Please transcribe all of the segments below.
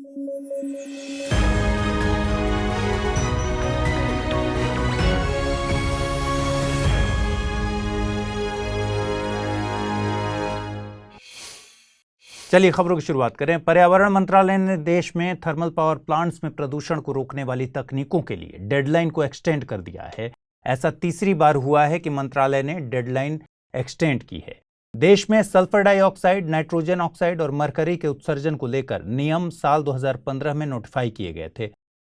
चलिए खबरों की शुरुआत करें। पर्यावरण मंत्रालय ने देश में थर्मल पावर प्लांट्स में प्रदूषण को रोकने वाली तकनीकों के लिए डेडलाइन को एक्सटेंड कर दिया है। ऐसा तीसरी बार हुआ है कि मंत्रालय ने डेडलाइन एक्सटेंड की है। देश में सल्फर डाइऑक्साइड, नाइट्रोजन ऑक्साइड और मरकरी के उत्सर्जन को लेकर नियम साल 2015 में नोटिफाई किए गए थे।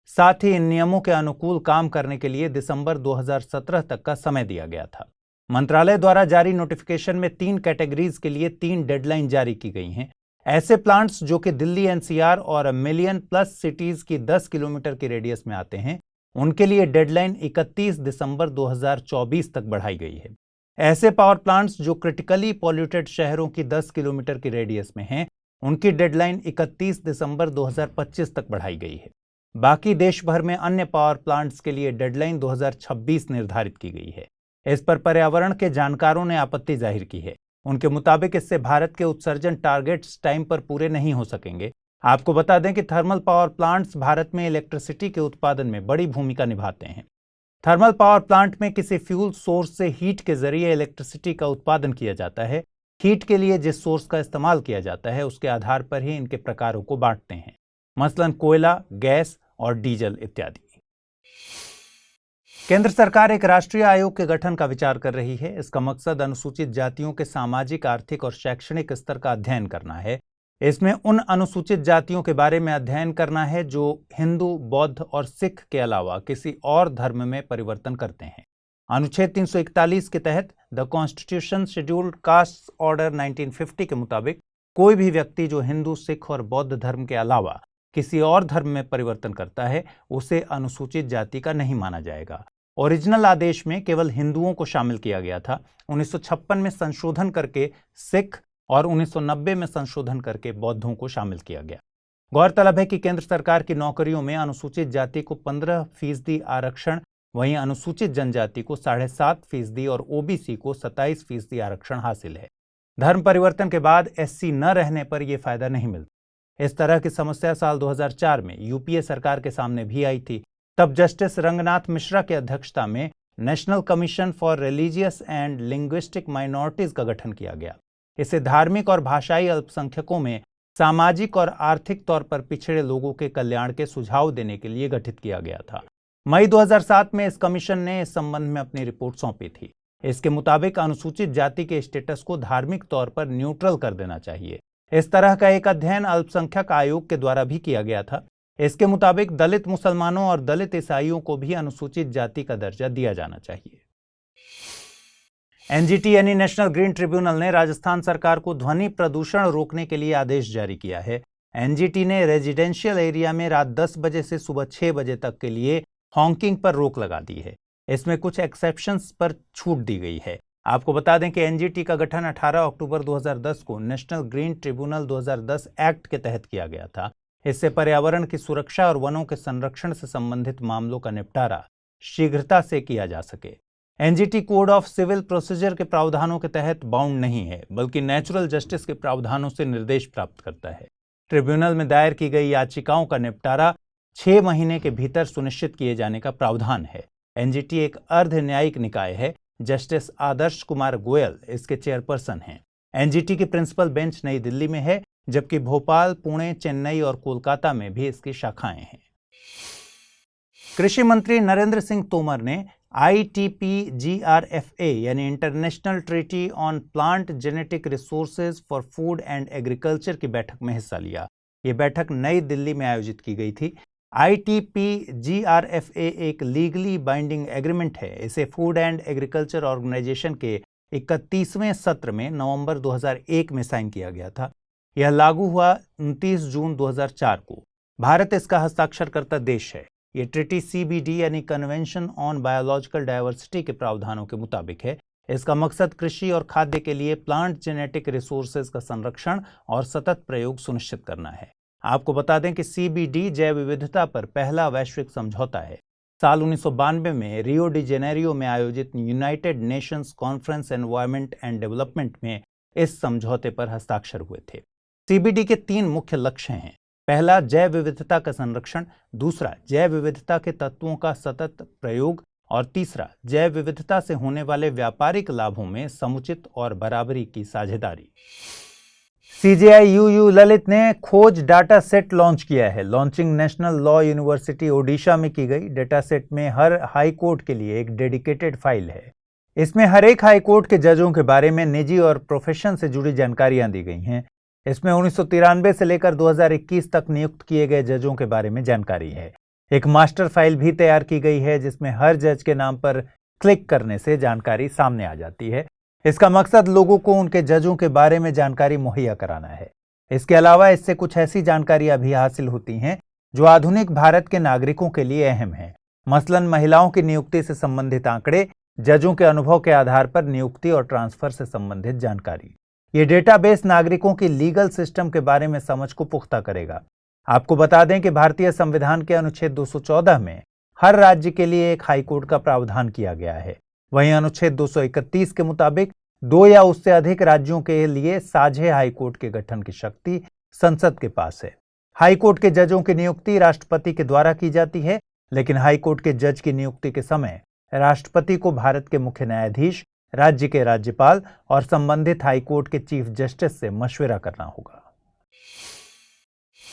साथ ही इन नियमों के अनुकूल काम करने के लिए दिसंबर 2017 तक का समय दिया गया था। मंत्रालय द्वारा जारी नोटिफिकेशन में 3 कैटेगरीज के लिए 3 डेडलाइन जारी की गई हैं। ऐसे प्लांट्स जो कि दिल्ली एनसीआर और मिलियन प्लस सिटीज की 10 किलोमीटर की रेडियस में आते हैं, उनके लिए डेडलाइन 31 दिसंबर 2024 तक बढ़ाई गई है। ऐसे पावर प्लांट्स जो क्रिटिकली पॉल्यूटेड शहरों की 10 किलोमीटर की रेडियस में हैं, उनकी डेडलाइन 31 दिसंबर 2025 तक बढ़ाई गई है। बाकी देश भर में अन्य पावर प्लांट्स के लिए डेडलाइन 2026 निर्धारित की गई है। इस पर पर्यावरण के जानकारों ने आपत्ति जाहिर की है। उनके मुताबिक इससे भारत के उत्सर्जन टारगेट्स टाइम पर पूरे नहीं हो सकेंगे। आपको बता दें कि थर्मल पावर प्लांट्स भारत में इलेक्ट्रिसिटी के उत्पादन में बड़ी भूमिका निभाते हैं। थर्मल पावर प्लांट में किसी फ्यूल सोर्स से हीट के जरिए इलेक्ट्रिसिटी का उत्पादन किया जाता है। हीट के लिए जिस सोर्स का इस्तेमाल किया जाता है, उसके आधार पर ही इनके प्रकारों को बांटते हैं, मसलन कोयला, गैस और डीजल इत्यादि। केंद्र सरकार एक राष्ट्रीय आयोग के गठन का विचार कर रही है। इसका मकसद अनुसूचित जातियों के सामाजिक, आर्थिक और शैक्षणिक स्तर का अध्ययन करना है। इसमें उन अनुसूचित जातियों के बारे में अध्ययन करना है जो हिंदू, बौद्ध और सिख के अलावा किसी और धर्म में परिवर्तन करते हैं। अनुच्छेद 341 के तहत the constitution scheduled caste order 1950 के मुताबिक कोई भी व्यक्ति जो हिंदू, सिख और बौद्ध धर्म के अलावा किसी और धर्म में परिवर्तन करता है, उसे अनुसूचित जाति का नहीं माना जाएगा। ओरिजिनल आदेश में केवल हिंदुओं को शामिल किया गया था। 1956 में संशोधन करके सिख और 1990 में संशोधन करके बौद्धों को शामिल किया गया। गौरतलब है कि केंद्र सरकार की नौकरियों में अनुसूचित जाति को 15% आरक्षण, वहीं अनुसूचित जनजाति को 7.5% और ओबीसी को 27% आरक्षण हासिल है। धर्म परिवर्तन के बाद एससी न रहने पर यह फायदा नहीं मिलता। इस तरह की समस्या साल 2004 में यूपीए सरकार के सामने भी आई थी। तब जस्टिस रंगनाथ मिश्रा की अध्यक्षता में national commission for religious and linguistic minorities का गठन किया गया। इसे धार्मिक और भाषाई अल्पसंख्यकों में सामाजिक और आर्थिक तौर पर पिछड़े लोगों के कल्याण के सुझाव देने के लिए गठित किया गया था। मई 2007 में इस कमीशन ने इस संबंध में अपनी रिपोर्ट सौंपी थी। इसके मुताबिक अनुसूचित जाति के स्टेटस को धार्मिक तौर पर न्यूट्रल कर देना चाहिए। इस तरह का एक अध्ययन अल्पसंख्यक आयोग के द्वारा भी किया गया था। इसके मुताबिक दलित मुसलमानों और दलित ईसाइयों को भी अनुसूचित जाति का दर्जा दिया जाना चाहिए। एनजीटी यानी नेशनल ग्रीन ट्रिब्यूनल ने राजस्थान सरकार को ध्वनि प्रदूषण रोकने के लिए आदेश जारी किया है। एनजीटी ने रेजिडेंशियल एरिया में रात 10 बजे से सुबह 6 बजे तक के लिए हॉकिंग पर रोक लगा दी है। इसमें कुछ एक्सेप्शंस पर छूट दी गई है। आपको बता दें कि एनजीटी का गठन 18 अक्टूबर 2010 को नेशनल ग्रीन ट्रिब्यूनल 2010 एक्ट के तहत किया गया था। इससे पर्यावरण की सुरक्षा और वनों के संरक्षण से संबंधित मामलों का निपटारा शीघ्रता से किया जा सके। NGT code of civil procedure के प्रावधानों के तहत बाउंड नहीं है, बल्कि नेचुरल जस्टिस के प्रावधानों से निर्देश प्राप्त करता है। ट्रिब्यूनल में दायर की गई याचिकाओं का निपटारा 6 महीने के भीतर सुनिश्चित किए जाने का प्रावधान है। एनजीटी एक अर्ध न्यायिक निकाय है। जस्टिस आदर्श कुमार गोयल इसके चेयरपर्सन हैं। एनजीटी की प्रिंसिपल बेंच नई दिल्ली में है, जबकि भोपाल, पुणे, चेन्नई और कोलकाता में भी इसकी शाखाएं हैं। कृषि मंत्री नरेंद्र सिंह तोमर ने ITPGRFA यानी international treaty on plant genetic resources for food and agriculture की बैठक में हिस्सा लिया। ये बैठक नई दिल्ली में आयोजित की गई थी। ITPGRFA एक लीगली बाइंडिंग एग्रीमेंट है। इसे फूड एंड एग्रीकल्चर ऑर्गेनाइजेशन के 31वें सत्र में नवंबर 2001 में साइन किया गया था। यह लागू हुआ 29 जून 2004 को। भारत इसका हस्ताक्षरकर्ता देश है। ये ट्रीटी CBD यानी कन्वेंशन ऑन बायोलॉजिकल डायवर्सिटी के प्रावधानों के मुताबिक है। इसका मकसद कृषि और खाद्य के लिए प्लांट जेनेटिक रिसोर्सेज का संरक्षण और सतत प्रयोग सुनिश्चित करना है। आपको बता दें कि CBD जैव विविधता पर पहला वैश्विक समझौता है। साल 1992 में रियो डी जेनेरियो में आयोजित United Nations conference environment and development में इस समझौते पर हस्ताक्षर हुए थे। CBD के 3 मुख्य लक्ष्य हैं। पहला, जैव विविधता का संरक्षण, दूसरा, जैव विविधता के तत्वों का सतत प्रयोग और तीसरा, जैव विविधता से होने वाले व्यापारिक लाभों में समुचित और बराबरी की साझेदारी। CGI-UU ललित ने खोज डाटा सेट लॉन्च किया है। Launching national law university Odisha में की गई। डाटा सेट में हर हाई कोर्ट के लिए एक डेडिकेटेड फाइल है। इसमें हर एक हाई कोर्ट के जजों के बारे में निजी और प्रोफेशन से जुड़ी जानकारियां दी गई हैं। इसमें 1993 से लेकर 2021 तक नियुक्त किए गए जजों के बारे में जानकारी है। एक मास्टर फाइल भी तैयार की गई है जिसमें हर जज के नाम पर क्लिक करने से जानकारी सामने आ जाती है। इसका मकसद लोगों को उनके जजों के बारे में जानकारी मुहैया कराना है। इसके अलावा इससे कुछ ऐसी जानकारियां भी हासिल होती हैं जो आधुनिक भारत के नागरिकों के लिए अहम है। मसलन महिलाओं की नियुक्ति से संबंधित आंकड़े, जजों के अनुभव के आधार पर नियुक्ति और ट्रांसफर से संबंधित जानकारी। ये डेटाबेस नागरिकों की लीगल सिस्टम के बारे में समझ को पुख्ता करेगा। आपको बता दें कि भारतीय संविधान के अनुच्छेद 214 में हर राज्य के लिए एक हाईकोर्ट का प्रावधान किया गया है। वहीं अनुच्छेद 231 के मुताबिक 2 या उससे अधिक राज्यों के लिए साझे हाईकोर्ट के गठन की शक्ति संसद के पास है। हाईकोर्ट के जजों की नियुक्ति राष्ट्रपति के द्वारा की जाती है, लेकिन हाईकोर्ट के जज की नियुक्ति के समय राष्ट्रपति को भारत के मुख्य न्यायाधीश, राज्य के राज्यपाल और संबंधित हाईकोर्ट के चीफ जस्टिस से मशविरा करना होगा।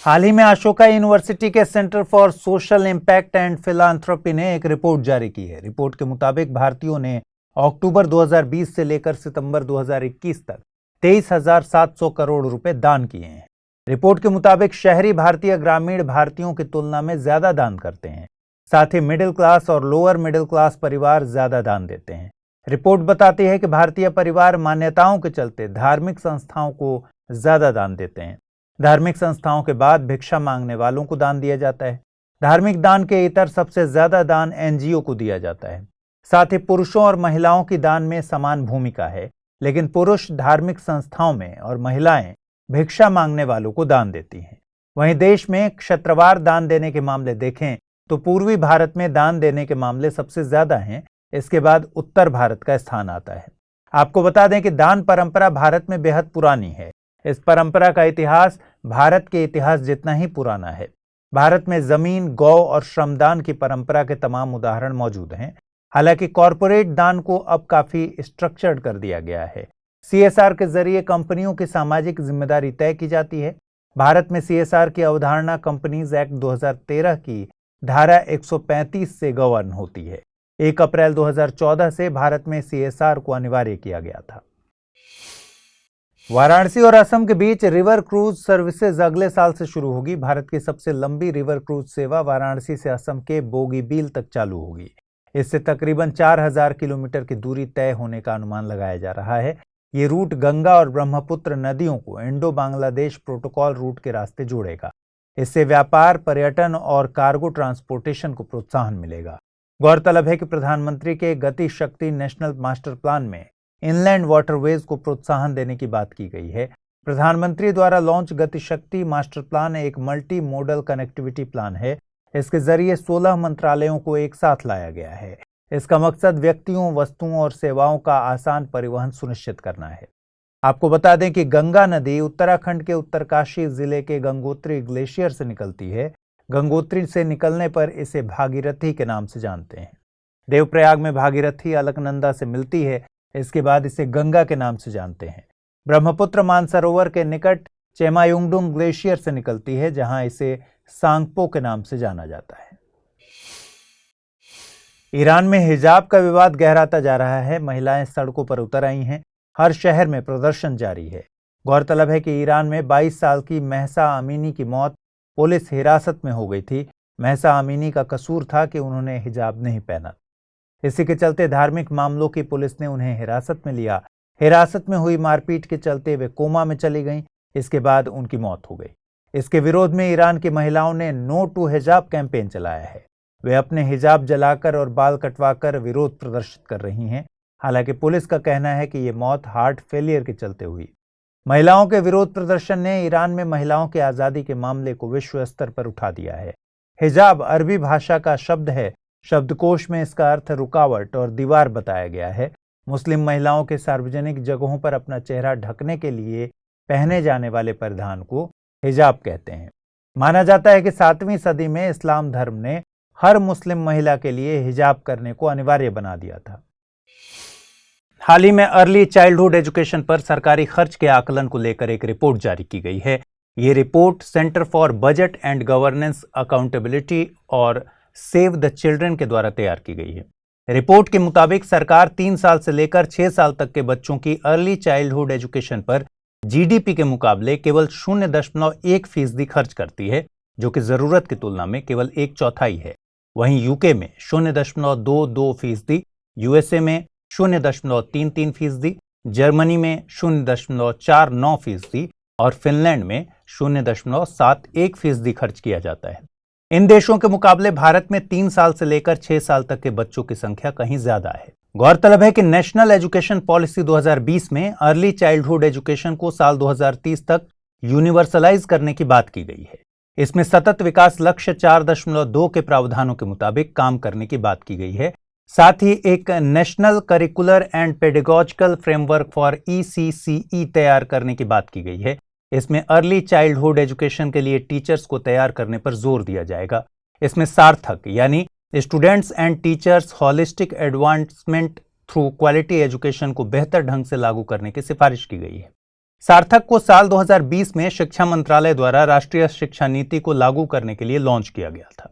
हाल ही में अशोका यूनिवर्सिटी के centre for social impact and philanthropy ने एक रिपोर्ट जारी की है। रिपोर्ट के मुताबिक भारतीयों ने अक्टूबर 2020 से लेकर सितंबर 2021 तक 23,700 करोड़ रुपए दान किए हैं। रिपोर्ट के मुताबिक शहरी भारतीय ग्रामीण भारतीयों की तुलना में ज्यादा दान करते हैं। साथ ही मिडिल क्लास और लोअर मिडिल क्लास परिवार ज्यादा दान देते हैं। रिपोर्ट बताती है कि भारतीय परिवार मान्यताओं के चलते धार्मिक संस्थाओं को ज्यादा दान देते हैं। धार्मिक संस्थाओं के बाद भिक्षा मांगने वालों को दान दिया जाता है। धार्मिक दान के इतर सबसे ज्यादा दान एनजीओ को दिया जाता है। साथ ही पुरुषों और महिलाओं की दान में समान भूमिका है, लेकिन पुरुष धार्मिक संस्थाओं में और महिलाएं भिक्षा मांगने वालों को दान देती हैं। वहीं देश में क्षत्रवार दान देने के मामले देखें तो पूर्वी भारत में दान देने के मामले सबसे ज्यादा हैं। इसके बाद उत्तर भारत का स्थान आता है। आपको बता दें कि दान परंपरा भारत में बेहद पुरानी है। इस परंपरा का इतिहास भारत के इतिहास जितना ही पुराना है। भारत में जमीन, गौ और श्रमदान की परंपरा के तमाम उदाहरण मौजूद हैं। हालांकि कॉरपोरेट दान को अब काफी स्ट्रक्चर्ड कर दिया गया है। CSR के जरिए कंपनियों की सामाजिक जिम्मेदारी तय की जाती है। भारत में CSR की अवधारणा कंपनीज एक्ट 2013 की धारा 135 से गवर्न होती है। 1 अप्रैल 2014 से भारत में CSR को अनिवार्य किया गया था। वाराणसी और असम के बीच रिवर क्रूज सर्विसेज अगले साल से शुरू होगी। भारत की सबसे लंबी रिवर क्रूज सेवा वाराणसी से असम के बोगीबील तक चालू होगी। इससे तकरीबन 4,000 किलोमीटर की दूरी तय होने का अनुमान लगाया जा रहा है। ये रूट गंगा और ब्रह्मपुत्र नदियों को इंडो बांग्लादेश प्रोटोकॉल रूट के रास्ते जोड़ेगा। इससे व्यापार, पर्यटन और कार्गो ट्रांसपोर्टेशन को प्रोत्साहन मिलेगा। गौरतलब है कि प्रधानमंत्री के गति शक्ति नेशनल मास्टर प्लान में इनलैंड वाटरवेज को प्रोत्साहन देने की बात की गई है। प्रधानमंत्री द्वारा लॉन्च गति शक्ति मास्टर प्लान एक मल्टी मोडल कनेक्टिविटी प्लान है। इसके जरिए 16 मंत्रालयों को एक साथ लाया गया है। इसका मकसद व्यक्तियों, वस्तुओं और सेवाओं का आसान परिवहन सुनिश्चित करना है। आपको बता दें कि गंगा नदी उत्तराखंड के उत्तरकाशी जिले के गंगोत्री ग्लेशियर से निकलती है। गंगोत्री से निकलने पर इसे भागीरथी के नाम से जानते हैं। देवप्रयाग में भागीरथी अलकनंदा से मिलती है। इसके बाद इसे गंगा के नाम से जानते हैं। ब्रह्मपुत्र मानसरोवर के निकट चेमायुंगडुंग ग्लेशियर से निकलती है, जहां इसे सांगपो के नाम से जाना जाता है। ईरान में हिजाब का विवाद गहराता जा रहा है। महिलाएं सड़कों पर उतर आई हैं। हर शहर में प्रदर्शन जारी है। गौरतलब है कि ईरान में 22 साल की महसा अमीनी की मौत पुलिस हिरासत में हो गई थी। महसा अमीनी का कसूर था कि उन्होंने हिजाब नहीं पहना। इसी के चलते धार्मिक मामलों की पुलिस ने उन्हें हिरासत में लिया। हिरासत में हुई मारपीट के चलते वे कोमा में चली गईं। इसके बाद उनकी मौत हो गई। इसके विरोध में ईरान की महिलाओं ने नो टू हिजाब कैंपेन चलाया है। वे अपने हिजाब जलाकर और बाल कटवाकर विरोध प्रदर्शित कर रही हैं। हालांकि पुलिस का कहना है कि ये मौत हार्ट फेलियर के चलते हुई। महिलाओं के विरोध प्रदर्शन ने ईरान में महिलाओं की आज़ादी के मामले को विश्व स्तर पर उठा दिया है। हिजाब अरबी भाषा का शब्द है। शब्दकोश में इसका अर्थ रुकावट और दीवार बताया गया है। मुस्लिम महिलाओं के सार्वजनिक जगहों पर अपना चेहरा ढकने के लिए पहने जाने वाले परिधान को हिजाब कहते हैं। माना जाता है कि 7वीं सदी में इस्लाम धर्म ने हर मुस्लिम महिला के लिए हिजाब करने को अनिवार्य बना दिया था। हाल ही में अर्ली चाइल्डहुड एजुकेशन पर सरकारी खर्च के आकलन को लेकर एक रिपोर्ट जारी की गई है। ये report centre for budget and governance accountability और सेव द चिल्ड्रन के द्वारा तैयार की गई है। रिपोर्ट के मुताबिक सरकार 3 साल से लेकर 6 साल तक के बच्चों की अर्ली चाइल्डहुड एजुकेशन पर जीडीपी के मुकाबले केवल 0.1% खर्च करती है, जो कि जरूरत की तुलना में केवल 1/4 है। वहीं यूके में 0.22%, यूएसए में 0.33%, जर्मनी में 0.49% और फिनलैंड में 0.71% खर्च किया जाता है। इन देशों के मुकाबले भारत में 3 साल से लेकर 6 साल तक के बच्चों की संख्या कहीं ज्यादा है। गौरतलब है कि नेशनल एजुकेशन पॉलिसी 2020 में अर्ली चाइल्डहुड एजुकेशन को साल 2030 तक यूनिवर्सलाइज करने की बात की गई है। इसमें सतत विकास लक्ष्य 4.2 के प्रावधानों के मुताबिक काम करने की बात की गई है। साथ ही एक national curricular and pedagogical framework for ECCE तैयार करने की बात की गई है। इसमें अर्ली चाइल्डहुड एजुकेशन के लिए टीचर्स को तैयार करने पर जोर दिया जाएगा। इसमें सार्थक यानी students and teachers holistic advancement through quality education को बेहतर ढंग से लागू करने की सिफारिश की गई है। सार्थक को साल 2020 में शिक्षा मंत्रालय द्वारा राष्ट्रीय शिक्षा नीति को लागू करने के लिए लॉन्च किया गया था।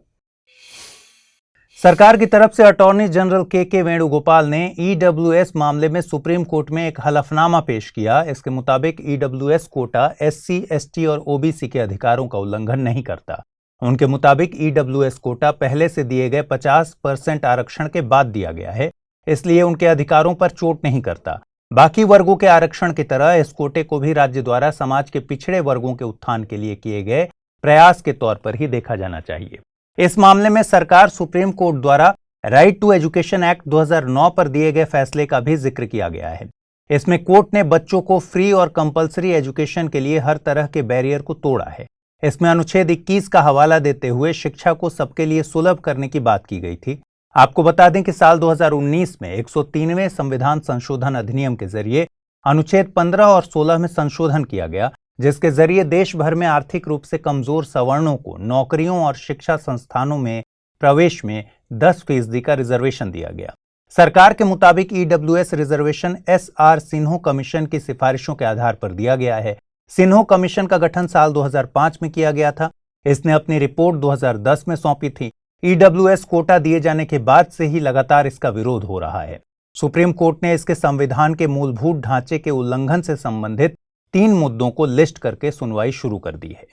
सरकार की तरफ से अटॉर्नी जनरल के वेणुगोपाल ने EWS मामले में सुप्रीम कोर्ट में एक हलफनामा पेश किया। इसके मुताबिक EWS कोटा SC, ST और OBC के अधिकारों का उल्लंघन नहीं करता। उनके मुताबिक EWS कोटा पहले से दिए गए 50% आरक्षण के बाद दिया गया है, इसलिए उनके अधिकारों पर चोट नहीं करता। बाकी वर्गों के आरक्षण की तरह इस कोटे को भी राज्य द्वारा समाज के पिछड़े वर्गों के उत्थान के लिए किए गए प्रयास के तौर पर ही देखा जाना चाहिए। इस मामले में सरकार सुप्रीम कोर्ट द्वारा राइट टू एजुकेशन एक्ट 2009 पर दिए गए फैसले का भी जिक्र किया गया है। इसमें कोर्ट ने बच्चों को फ्री और कंपलसरी एजुकेशन के लिए हर तरह के बैरियर को तोड़ा है। इसमें अनुच्छेद 21 का हवाला देते हुए शिक्षा को सबके लिए सुलभ करने की बात की गई थी। आपको बता दें कि साल 2019 में 103वें संविधान संशोधन अधिनियम के जरिए अनुच्छेद 15 और 16 में संशोधन किया गया, जिसके जरिए देश भर में आर्थिक रूप से कमजोर सवर्णों को नौकरियों और शिक्षा संस्थानों में प्रवेश में 10% का रिजर्वेशन दिया गया। सरकार के मुताबिक EWS रिजर्वेशन SR सिन्हो कमीशन की सिफारिशों के आधार पर दिया गया है। सिन्हो कमीशन का गठन साल 2005 में किया गया था। इसने अपनी रिपोर्ट 2010 में सौंपी थी। EWS कोटा दिए जाने के बाद से ही लगातार इसका विरोध हो रहा है। सुप्रीम कोर्ट ने इसके संविधान के मूलभूत ढांचे के उल्लंघन से संबंधित 3 मुद्दों को लिस्ट करके सुनवाई शुरू कर दी है।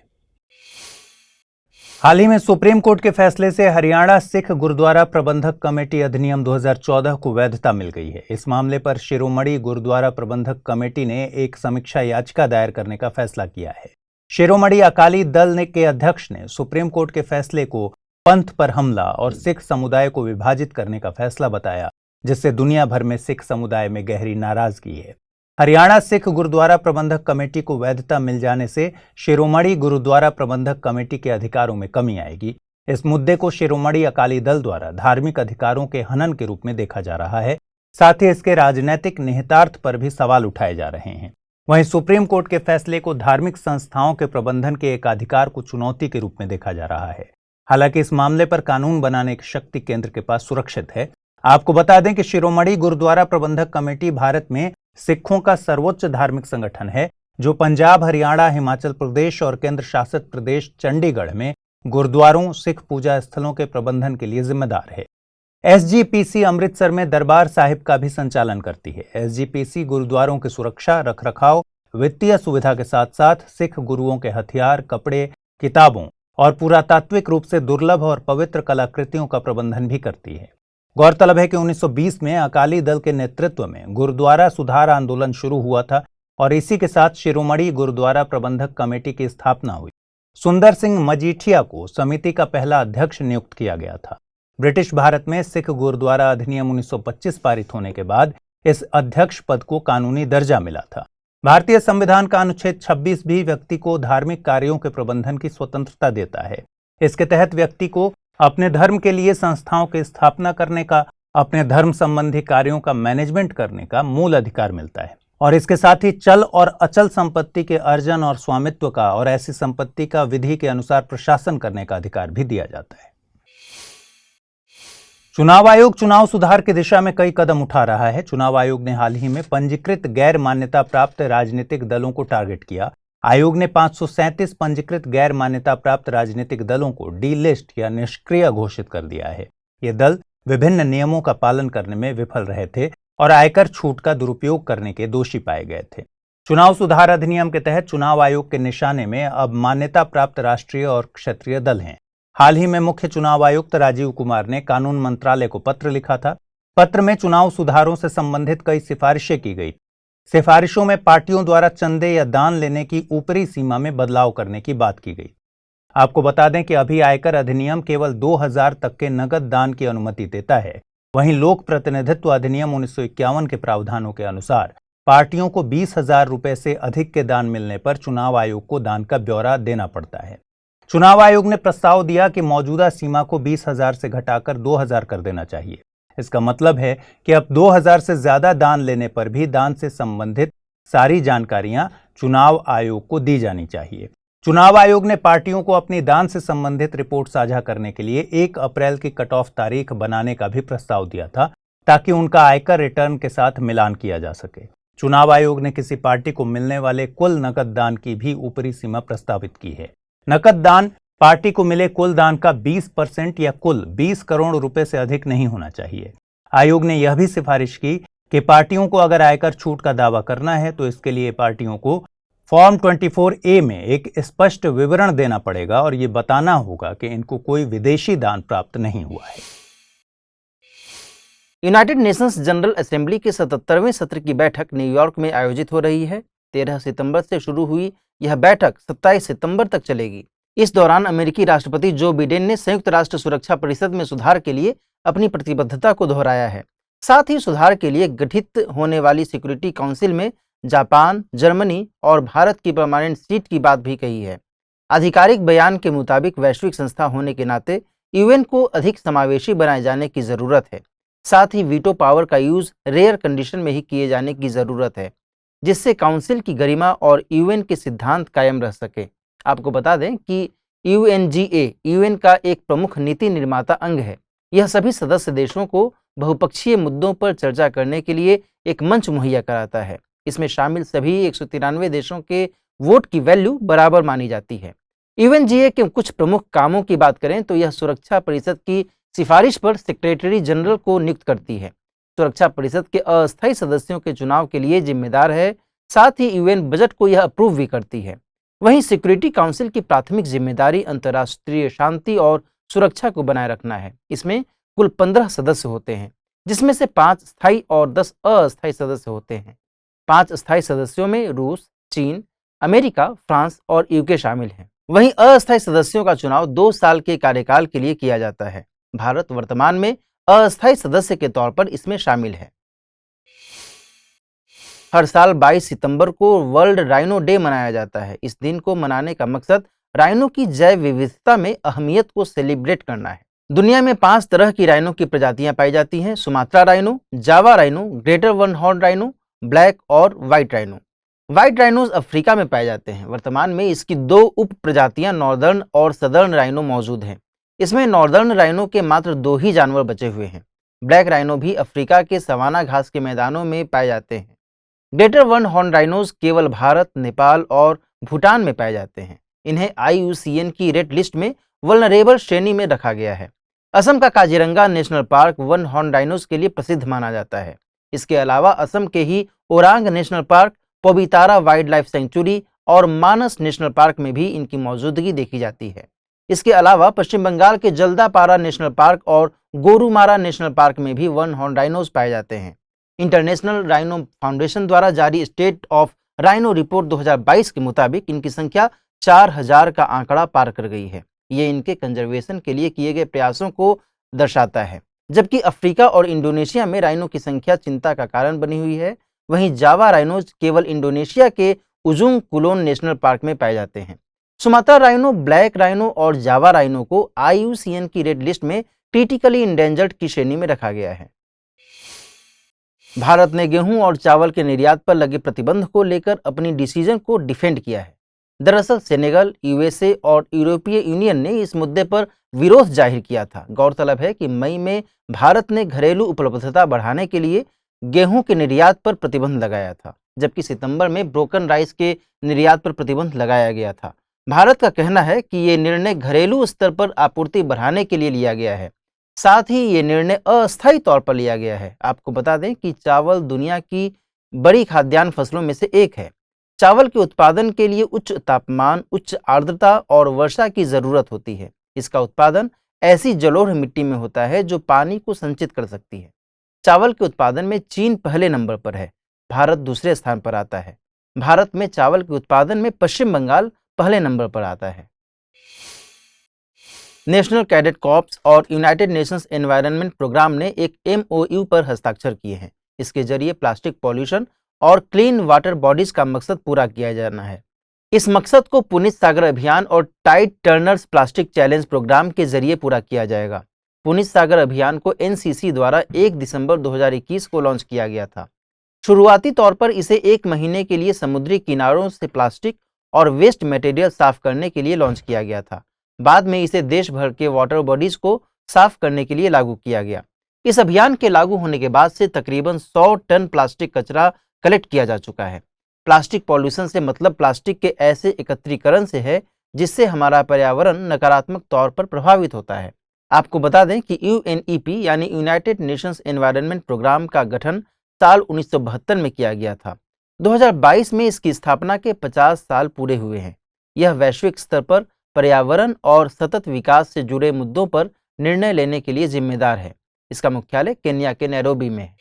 हाल ही में सुप्रीम कोर्ट के फैसले से हरियाणा सिख गुरुद्वारा प्रबंधक कमेटी अधिनियम 2014 को वैधता मिल गई है। इस मामले पर शिरोमणि गुरुद्वारा प्रबंधक कमेटी ने एक समीक्षा याचिका दायर करने का फैसला किया है। शिरोमणि अकाली दल के अध्यक्ष ने सुप्रीम कोर्ट के फैसले को पंथ पर हमला और सिख समुदाय को विभाजित करने का फैसला बताया, जिससे दुनिया भर में सिख समुदाय में गहरी नाराजगी है। हरियाणा सिख गुरुद्वारा प्रबंधक कमेटी को वैधता मिल जाने से शिरोमणि गुरुद्वारा प्रबंधक कमेटी के अधिकारों में कमी आएगी। इस मुद्दे को शिरोमणि अकाली दल द्वारा धार्मिक अधिकारों के हनन के रूप में देखा जा रहा है। साथ ही इसके राजनीतिक निहितार्थ पर भी सवाल उठाए जा रहे हैं। वहीं सुप्रीम कोर्ट के फैसले को धार्मिक संस्थाओं के प्रबंधन के एक अधिकार को चुनौती के रूप में देखा जा रहा है। हालांकि इस मामले पर कानून बनाने की शक्ति केंद्र के पास सुरक्षित है। आपको बता दें कि शिरोमणि गुरुद्वारा प्रबंधक कमेटी भारत में सिखों का सर्वोच्च धार्मिक संगठन है, जो पंजाब, हरियाणा, हिमाचल प्रदेश और केंद्र शासित प्रदेश चंडीगढ़ में गुरुद्वारों, सिख पूजा स्थलों के प्रबंधन के लिए जिम्मेदार है। SGPC अमृतसर में दरबार साहिब का भी संचालन करती है। SGPC गुरुद्वारों की सुरक्षा, रखरखाव, वित्तीय सुविधा के साथ साथ सिख गुरुओं के हथियार, कपड़े, किताबों और पुरातात्विक रूप से दुर्लभ और पवित्र कलाकृतियों का प्रबंधन भी करती है। गौरतलब है कि 1920 में अकाली दल के नेतृत्व में गुरुद्वारा सुधार आंदोलन शुरू हुआ था और इसी के साथ शिरोमणि गुरुद्वारा प्रबंधक कमेटी की स्थापना हुई। सुंदर सिंह मजीठिया को समिति का पहला अध्यक्ष नियुक्त किया गया था। ब्रिटिश भारत में सिख गुरुद्वारा अधिनियम 1925 पारित होने के बाद इस अध्यक्ष पद को कानूनी दर्जा मिला था। भारतीय संविधान का अनुच्छेद 26 भी व्यक्ति को धार्मिक कार्यों के प्रबंधन की स्वतंत्रता देता है। इसके तहत व्यक्ति को अपने धर्म के लिए संस्थाओं की स्थापना करने का, अपने धर्म संबंधी कार्यों का मैनेजमेंट करने का मूल अधिकार मिलता है। और इसके साथ ही चल और अचल संपत्ति के अर्जन और स्वामित्व का और ऐसी संपत्ति का विधि के अनुसार प्रशासन करने का अधिकार भी दिया जाता है। चुनाव आयोग चुनाव सुधार की दिशा में कई कदम उठा रहा है। चुनाव आयोग ने हाल ही में पंजीकृत गैर मान्यता प्राप्त राजनीतिक दलों को टारगेट किया। आयोग ने 537 पंजीकृत गैर मान्यता प्राप्त राजनीतिक दलों को डी लिस्ट या निष्क्रिय घोषित कर दिया है। ये दल विभिन्न नियमों का पालन करने में विफल रहे थे और आयकर छूट का दुरुपयोग करने के दोषी पाए गए थे। चुनाव सुधार अधिनियम के तहत चुनाव आयोग के निशाने में अब मान्यता प्राप्त राष्ट्रीय और क्षेत्रीय दल हैं। हाल ही में मुख्य चुनाव आयुक्त राजीव कुमार ने कानून मंत्रालय को पत्र लिखा था। पत्र में चुनाव सुधारों से संबंधित कई सिफारिशें की गई। सिफारिशों में पार्टियों द्वारा चंदे या दान लेने की ऊपरी सीमा में बदलाव करने की बात की गई। आपको बता दें कि अभी आयकर अधिनियम केवल 2000 तक के नगद दान की अनुमति देता है। वहीं लोक प्रतिनिधित्व अधिनियम 1951 के प्रावधानों के अनुसार पार्टियों को 20,000 रुपए से अधिक के दान मिलने पर चुनाव आयोग को दान का ब्यौरा देना पड़ता है। चुनाव आयोग ने प्रस्ताव दिया कि मौजूदा सीमा को 20,000 से घटाकर 2,000 कर देना चाहिए। इसका मतलब है कि अब 2,000 से ज्यादा दान लेने पर भी दान से संबंधित सारी जानकारियां चुनाव आयोग को दी जानी चाहिए। चुनाव आयोग ने पार्टियों को अपनी दान से संबंधित रिपोर्ट साझा करने के लिए 1 अप्रैल की कट ऑफ तारीख बनाने का भी प्रस्ताव दिया था, ताकि उनका आयकर रिटर्न के साथ मिलान किया जा सके। चुनाव आयोग ने किसी पार्टी को मिलने वाले कुल नकद दान की भी ऊपरी सीमा प्रस्तावित की है। नकद दान पार्टी को मिले कुल दान का 20% या कुल 20 करोड़ रुपए से अधिक नहीं होना चाहिए। आयोग ने यह भी सिफारिश की कि पार्टियों को अगर आयकर छूट का दावा करना है तो इसके लिए पार्टियों को फॉर्म 24A में एक स्पष्ट विवरण देना पड़ेगा और ये बताना होगा कि इनको कोई विदेशी दान प्राप्त नहीं हुआ है। यूनाइटेड नेशंस जनरल असेंबली के 77वें सत्र की बैठक न्यूयॉर्क में आयोजित हो रही है। 13 सितंबर से शुरू हुई यह बैठक 27 सितंबर तक चलेगी। इस दौरान अमेरिकी राष्ट्रपति जो बिडेन ने संयुक्त राष्ट्र सुरक्षा परिषद में सुधार के लिए अपनी प्रतिबद्धता को दोहराया है। साथ ही सुधार के लिए गठित होने वाली सिक्योरिटी काउंसिल में जापान, जर्मनी और भारत की परमानेंट सीट की बात भी कही है। आधिकारिक बयान के मुताबिक वैश्विक संस्था होने के नाते यूएन को अधिक समावेशी बनाए जाने की जरूरत है। साथ ही वीटो पावर का यूज रेयर कंडीशन में ही किए जाने की जरूरत है, जिससे काउंसिल की गरिमा और यूएन के सिद्धांत कायम रह सके। आपको बता दें कि यूएनजीए यूएन का एक प्रमुख नीति निर्माता अंग है। यह सभी सदस्य देशों को बहुपक्षीय मुद्दों पर चर्चा करने के लिए एक मंच मुहैया कराता है। इसमें शामिल सभी 193 देशों के वोट की वैल्यू बराबर मानी जाती है। यूएनजीए के कुछ प्रमुख कामों की बात करें तो यह सुरक्षा परिषद की सिफारिश पर सेक्रेटरी जनरल को नियुक्त करती है, सुरक्षा परिषद के अस्थायी सदस्यों के चुनाव के लिए जिम्मेदार है। साथ ही यूएन बजट को यह अप्रूव भी करती है। वहीं सिक्योरिटी काउंसिल की प्राथमिक जिम्मेदारी अंतर्राष्ट्रीय शांति और सुरक्षा को बनाए रखना है। इसमें कुल 15 सदस्य होते हैं, जिसमें से 5 स्थायी और 10 अस्थायी सदस्य होते हैं। 5 स्थायी सदस्यों में रूस, चीन, अमेरिका, फ्रांस और यूके शामिल हैं। वहीं अस्थायी सदस्यों का चुनाव 2 साल के कार्यकाल के लिए किया जाता है। भारत वर्तमान में अस्थायी सदस्य के तौर पर इसमें शामिल है। हर साल 22 सितंबर को वर्ल्ड राइनो डे मनाया जाता है। इस दिन को मनाने का मकसद राइनो की जैव विविधता में अहमियत को सेलिब्रेट करना है। दुनिया में 5 तरह की राइनो की प्रजातियां पाई जाती हैं: Sumatra rhino, Java rhino, greater one horn rhino, black और white rhino. White rhinos Africa में पाए जाते हैं। वर्तमान में इसकी 2 उप प्रजातियां नॉर्दर्न और सदर्न राइनो मौजूद हैं। इसमें नॉर्दर्न राइनो के मात्र 2 ही जानवर बचे हुए हैं। ब्लैक राइनो भी अफ्रीका के सवाना घास के मैदानों में पाए जाते हैं। ग्रेटर वन हॉर्न राइनोज केवल भारत, नेपाल और भूटान में पाए जाते हैं। इन्हें IUCN की रेड लिस्ट में वल्नरेबल श्रेणी में रखा गया है। असम का Kaziranga national park one horn rhinos के लिए प्रसिद्ध माना जाता है। इसके अलावा असम के ही Orang national park, Pobitora wild life sanctuary और मानस नेशनल पार्क में भी इनकी मौजूदगी देखी जाती है। इसके अलावा पश्चिम बंगाल के जल्दापारा नेशनल पार्क और गोरुमारा नेशनल पार्क में भी वन हॉर्न राइनोज पाए जाते हैं। इंटरनेशनल राइनो फाउंडेशन द्वारा जारी स्टेट ऑफ राइनो रिपोर्ट 2022 के मुताबिक इनकी संख्या 4000 का आंकड़ा पार कर गई है। ये इनके कंजर्वेशन के लिए किए गए प्रयासों को दर्शाता है। जबकि अफ्रीका और इंडोनेशिया में राइनो की संख्या चिंता का कारण बनी हुई है। वहीं जावा राइनोज केवल इंडोनेशिया के उजुंग कुलोन नेशनल पार्क में पाए जाते हैं। सुमात्रा राइनो, ब्लैक राइनो और जावा राइनो को IUCN की रेड लिस्ट में क्रिटिकली इंडेंजर्ड की श्रेणी में रखा गया है। भारत ने गेहूं और चावल के निर्यात पर लगे प्रतिबंध को लेकर अपनी डिसीजन को डिफेंड किया है। दरअसल सेनेगल, यूएसए और यूरोपीय यूनियन ने इस मुद्दे पर विरोध जाहिर किया था। गौरतलब है कि मई में भारत ने घरेलू उपलब्धता बढ़ाने के लिए गेहूं के निर्यात पर प्रतिबंध लगाया था, जबकि सितंबर में ब्रोकन राइस के निर्यात पर प्रतिबंध लगाया गया था। भारत का कहना है कि ये निर्णय घरेलू स्तर पर आपूर्ति बढ़ाने के लिए लिया गया है। साथ ही ये निर्णय अस्थायी तौर पर लिया गया है। आपको बता दें कि चावल दुनिया की बड़ी खाद्यान्न फसलों में से एक है। चावल के उत्पादन के लिए उच्च तापमान, उच्च आर्द्रता और वर्षा की जरूरत होती है। इसका उत्पादन ऐसी जलोढ़ मिट्टी में होता है जो पानी को संचित कर सकती है। चावल के उत्पादन में चीन पहले नंबर पर है, भारत दूसरे स्थान पर आता है। भारत में चावल के उत्पादन में पश्चिम बंगाल पहले नंबर पर आता है। नेशनल कैडेट कॉर्प्स और यूनाइटेड नेशंस एनवायरनमेंट प्रोग्राम ने एक एमओयू पर हस्ताक्षर किए हैं। इसके जरिए प्लास्टिक पॉल्यूशन और क्लीन वाटर बॉडीज का मकसद पूरा किया जाना है। इस मकसद को पुनीत सागर अभियान और Tide Turners plastic challenge program के जरिए पूरा किया जाएगा। पुनीत सागर अभियान को एनसीसी द्वारा 1 दिसंबर 2021 को लॉन्च किया गया था। शुरुआती तौर पर इसे 1 महीने के लिए समुद्री किनारों से प्लास्टिक और वेस्ट मटेरियल साफ करने के लिए लॉन्च किया गया था। बाद में इसे देश भर के वाटर बॉडीज को साफ करने के लिए लागू किया गया। इस अभियान के लागू होने के बाद से तकरीबन 100 टन प्लास्टिक कचरा कलेक्ट किया जा चुका है। प्लास्टिक पॉल्यूशन से मतलब प्लास्टिक के ऐसे एकत्रीकरण से है जिससे हमारा पर्यावरण नकारात्मक तौर पर प्रभावित होता है। आपको बता दें कि यूएनईपी यानी यूनाइटेड नेशंस एनवायरनमेंट प्रोग्राम का गठन साल 1972 में किया गया था। 2022 में इसकी स्थापना के 50 साल पूरे हुए हैं। यह वैश्विक स्तर पर पर्यावरण और सतत विकास से जुड़े मुद्दों पर निर्णय लेने के लिए जिम्मेदार है। इसका मुख्यालय केन्या के नैरोबी में है।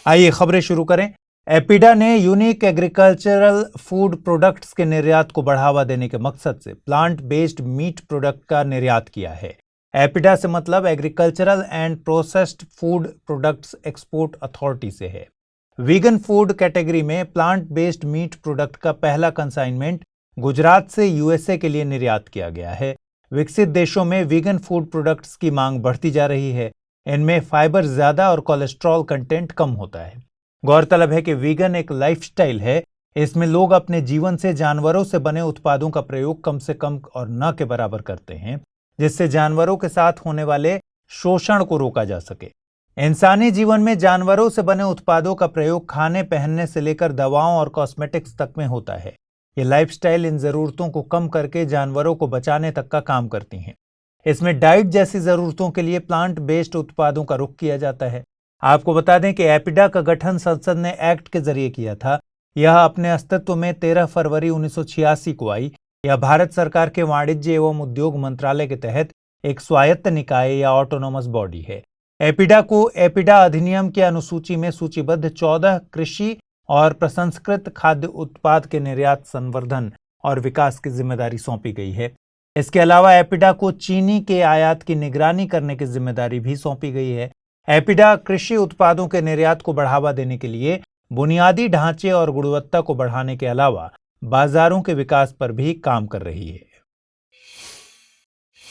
आइए खबरें शुरू करें। एपिडा ने यूनिक एग्रीकल्चरल फूड प्रोडक्ट्स के निर्यात को बढ़ावा देने के मकसद से प्लांट बेस्ड मीट प्रोडक्ट का निर्यात किया है। एपिडा से मतलब agricultural and processed food products export authority से है। वीगन फूड कैटेगरी में प्लांट बेस्ड मीट प्रोडक्ट का पहला कंसाइनमेंट गुजरात से यूएसए के लिए निर्यात किया गया है। विकसित देशों में वीगन फूड प्रोडक्ट्स की मांग बढ़ती जा रही है। इनमें फाइबर ज्यादा और कोलेस्ट्रॉल कंटेंट कम होता है। गौरतलब है कि वीगन एक लाइफस्टाइल है। इसमें लोग अपने जीवन से जानवरों से बने उत्पादों का प्रयोग कम से कम और न के बराबर करते हैं, जिससे जानवरों के साथ होने वाले शोषण को रोका जा सके। इंसानी जीवन में जानवरों से बने उत्पादों का प्रयोग खाने पहनने से लेकर दवाओं और कॉस्मेटिक्स तक में होता है। ये लाइफस्टाइल इन जरूरतों को कम करके जानवरों को बचाने तक का काम करती हैं। इसमें डाइट जैसी जरूरतों के लिए प्लांट बेस्ड उत्पादों का रुख किया जाता है। आपको बता दें कि एपिडा का गठन संसद ने एक्ट के जरिए किया था। यह अपने अस्तित्व में 13 फरवरी 1986 को आई। यह भारत सरकार के वाणिज्य एवं उद्योग मंत्रालय के तहत एक स्वायत्त निकाय या ऑटोनोमस बॉडी है। एपिडा को एपिडा अधिनियम की अनुसूची में सूचीबद्ध 14 कृषि और प्रसंस्कृत खाद्य उत्पाद के निर्यात, संवर्धन और विकास की जिम्मेदारी सौंपी गई है। इसके अलावा एपिडा को चीनी के आयात की निगरानी करने की जिम्मेदारी भी सौंपी गई है। एपिडा कृषि उत्पादों के निर्यात को बढ़ावा देने के लिए बुनियादी ढांचे और गुणवत्ता को बढ़ाने के अलावा बाजारों के विकास पर भी काम कर रही है।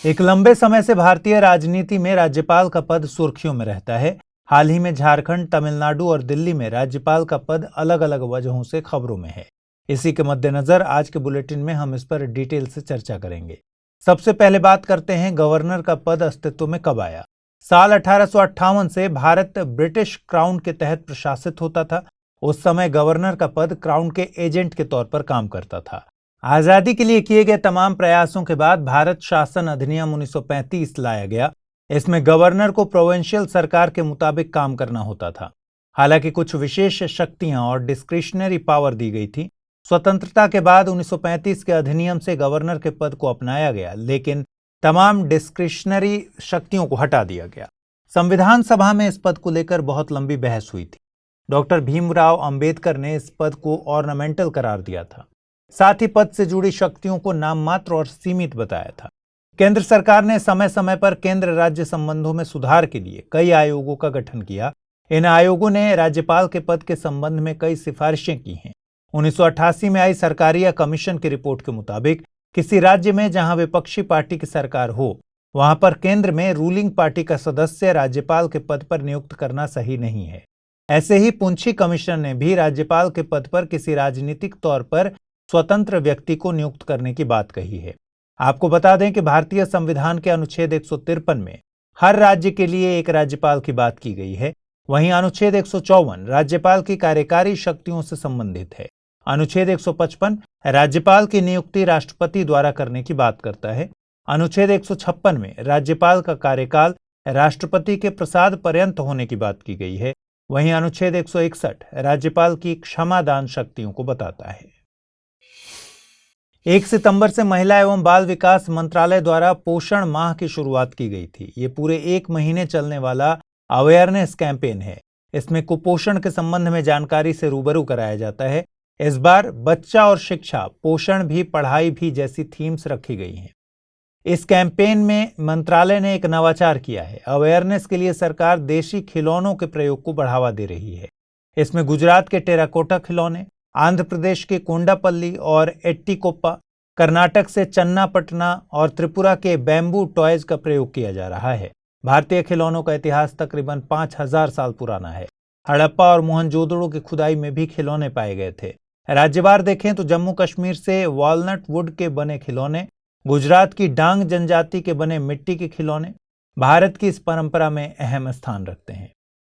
एक लंबे समय से भारतीय राजनीति में राज्यपाल का पद सुर्खियों में रहता है। हाल ही में झारखंड, तमिलनाडु और दिल्ली में राज्यपाल का पद अलग अलग वजहों से खबरों में है। इसी के मद्देनजर आज के बुलेटिन में हम इस पर डिटेल से चर्चा करेंगे। सबसे पहले बात करते हैं गवर्नर का पद अस्तित्व में कब आया। साल 1858 से भारत ब्रिटिश क्राउन के तहत प्रशासित होता था। उस समय गवर्नर का पद क्राउन के एजेंट के तौर पर काम करता था। आजादी के लिए किए गए तमाम प्रयासों के बाद भारत शासन अधिनियम 1935 लाया गया। इसमें गवर्नर को प्रोविंशियल सरकार के मुताबिक काम करना होता था। हालांकि कुछ विशेष शक्तियां और डिस्क्रिशनरी पावर दी गई थी। स्वतंत्रता के बाद 1935 के अधिनियम से गवर्नर के पद को अपनाया गया, लेकिन तमाम डिस्क्रिशनरी शक्तियों को हटा दिया गया। संविधान सभा में इस पद को लेकर बहुत लंबी बहस हुई थी। डॉक्टर भीमराव अंबेडकर ने इस पद को ऑर्नामेंटल करार दिया था। साथ ही पद से जुड़ी शक्तियों को नाम मात्र और सीमित बताया था। केंद्र सरकार ने समय समय पर केंद्र राज्य संबंधों में सुधार के लिए कई आयोगों का गठन किया। इन आयोगों ने राज्यपाल के पद के संबंध में कई सिफारिशें की हैं। 1988 में आई सरकारिया कमीशन की रिपोर्ट के मुताबिक किसी राज्य में जहां विपक्षी पार्टी की सरकार हो, वहां पर केंद्र में रूलिंग पार्टी का सदस्य राज्यपाल के पद पर नियुक्त करना सही नहीं है। ऐसे ही पुंछी कमिश्नर ने भी राज्यपाल के पद पर किसी राजनीतिक तौर पर स्वतंत्र व्यक्ति को नियुक्त करने की बात कही है। आपको बता दें कि भारतीय संविधान के अनुच्छेद 153 में हर राज्य के लिए एक राज्यपाल की बात की गई है। वहीं अनुच्छेद 154 राज्यपाल की कार्यकारी शक्तियों से संबंधित है। अनुच्छेद 155 राज्यपाल की नियुक्ति राष्ट्रपति द्वारा करने की बात करता है। अनुच्छेद 156 में राज्यपाल का कार्यकाल राष्ट्रपति के प्रसाद पर्यंत होने की बात की गई है। वहीं अनुच्छेद 161 राज्यपाल की क्षमादान शक्तियों को बताता है। 1 सितंबर से महिला एवं बाल विकास मंत्रालय द्वारा पोषण माह की शुरुआत की गई थी। ये पूरे 1 महीने चलने वाला अवेयरनेस कैंपेन है। इसमें कुपोषण के संबंध में जानकारी से रूबरू कराया जाता है। इस बार बच्चा और शिक्षा, पोषण भी, पढ़ाई भी जैसी थीम्स रखी गई हैं। इस कैंपेन में मंत्रालय ने एक नवाचार किया है। अवेयरनेस के लिए सरकार देशी खिलौनों के प्रयोग को बढ़ावा दे रही है। इसमें गुजरात के टेराकोटा खिलौने, आंध्र प्रदेश के कोंडापल्ली और एट्टीकोप्पा, कर्नाटक से चन्नापटना और त्रिपुरा के बैम्बू टॉयज का प्रयोग किया जा रहा है। भारतीय खिलौनों का इतिहास तकरीबन 5000 साल पुराना है। हड़प्पा और मोहनजोदड़ो की खुदाई में भी खिलौने पाए गए थे। राज्यवार देखें तो जम्मू कश्मीर से वॉलनट वुड के बने खिलौने, गुजरात की डांग जनजाति के बने मिट्टी के खिलौने भारत की इस परंपरा में अहम स्थान रखते हैं।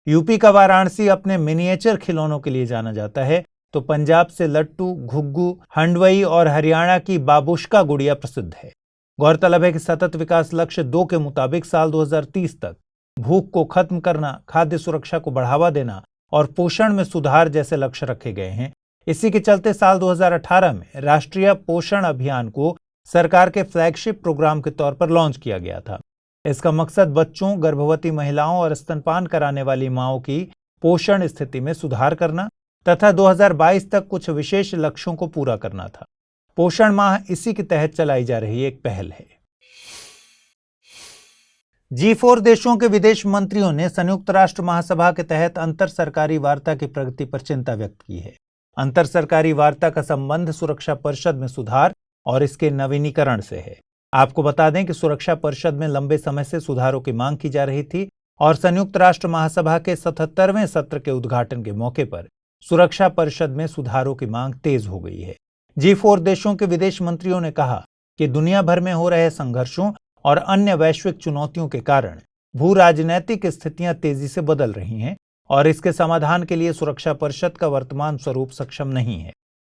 यूपी का वाराणसी अपने मिनिएचर खिलौनों के लिए जाना जाता है, तो पंजाब से लट्टू, घुग्गू, हंडवई और हरियाणा की बाबुश्का गुड़िया प्रसिद्ध है। गौरतलब है कि सतत विकास लक्ष्य 2 के मुताबिक साल 2030 तक भूख को खत्म करना, खाद्य सुरक्षा को बढ़ावा देना और पोषण में सुधार जैसे लक्ष्य रखे गए हैं। इसी के चलते साल 2018 में राष्ट्रीय पोषण अभियान को सरकार के फ्लैगशिप प्रोग्राम के तौर पर लॉन्च किया गया था। इसका मकसद बच्चों, गर्भवती महिलाओं और स्तनपान कराने वाली माओं की पोषण स्थिति में सुधार करना तथा 2022 तक कुछ विशेष लक्ष्यों को पूरा करना था। पोषण माह इसी के तहत चलाई जा रही एक पहल है। G4 देशों के विदेश मंत्रियों ने संयुक्त राष्ट्र महासभा के तहत अंतर सरकारी वार्ता की प्रगति पर चिंता व्यक्त की है। अंतर सरकारी वार्ता का संबंध सुरक्षा परिषद में सुधार और इसके नवीनीकरण से है। आपको बता दें कि सुरक्षा परिषद में लंबे समय से सुधारों की मांग की जा रही थी और संयुक्त राष्ट्र महासभा के 77वें सत्र के उद्घाटन के मौके पर सुरक्षा परिषद में सुधारों की मांग तेज हो गई है। G4 देशों के विदेश मंत्रियों ने कहा कि दुनिया भर में हो रहे संघर्षों और अन्य वैश्विक चुनौतियों के कारण भू राजनैतिक स्थितियां तेजी से बदल रही हैं और इसके समाधान के लिए सुरक्षा परिषद का वर्तमान स्वरूप सक्षम नहीं है।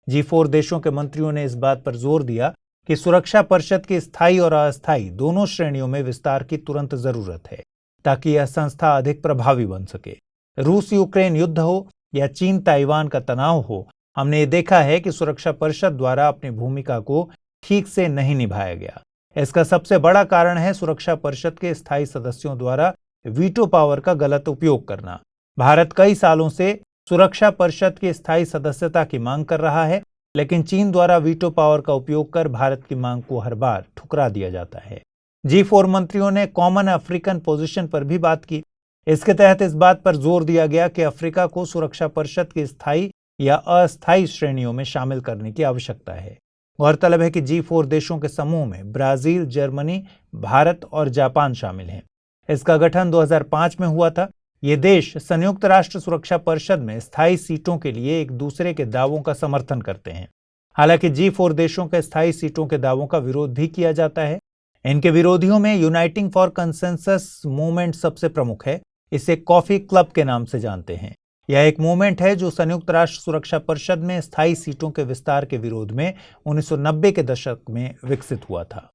G4 देशों के मंत्रियों ने इस बात पर जोर दिया कि सुरक्षा परिषद की स्थायी और अस्थायी दोनों श्रेणियों में विस्तार की तुरंत जरूरत है ताकि यह संस्था अधिक प्रभावी बन सके। रूस यूक्रेन युद्ध हो या चीन ताइवान का तनाव हो, हमने ये देखा है कि सुरक्षा परिषद द्वारा अपनी भूमिका को ठीक से नहीं निभाया गया। इसका सबसे बड़ा कारण है सुरक्षा परिषद के स्थायी सदस्यों द्वारा वीटो पावर का गलत उपयोग करना। भारत कई सालों से सुरक्षा परिषद की स्थायी सदस्यता की मांग कर रहा है, लेकिन चीन द्वारा वीटो पावर का उपयोग कर भारत की मांग को हर बार ठुकरा दिया जाता है। G4 मंत्रियों ने कॉमन अफ्रीकन पोजीशन पर भी बात की। इसके तहत इस बात पर जोर दिया गया कि अफ्रीका को सुरक्षा परिषद की स्थायी या अस्थायी श्रेणियों में शामिल करने की आवश्यकता है। गौरतलब है कि G4 देशों के समूह में ब्राजील, जर्मनी, भारत और जापान शामिल हैं। इसका गठन 2005 में हुआ था। ये देश संयुक्त राष्ट्र सुरक्षा परिषद में स्थायी सीटों के लिए एक दूसरे के दावों का समर्थन करते हैं। हालांकि G4 देशों के स्थायी सीटों के दावों का विरोध भी किया जाता है। इनके विरोधियों में यूनाइटिंग फॉर कंसेंसस मूवमेंट सबसे प्रमुख है। इसे कॉफी क्लब के नाम से जानते हैं। यह एक मूवमेंट है जो संयुक्त राष्ट्र सुरक्षा परिषद में स्थायी सीटों के विस्तार के विरोध में 1990 के दशक में विकसित हुआ था।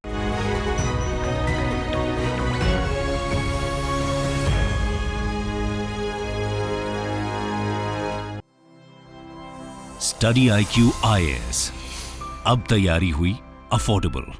स्टडी IQ IAS, अब तैयारी हुई अफोर्डेबल।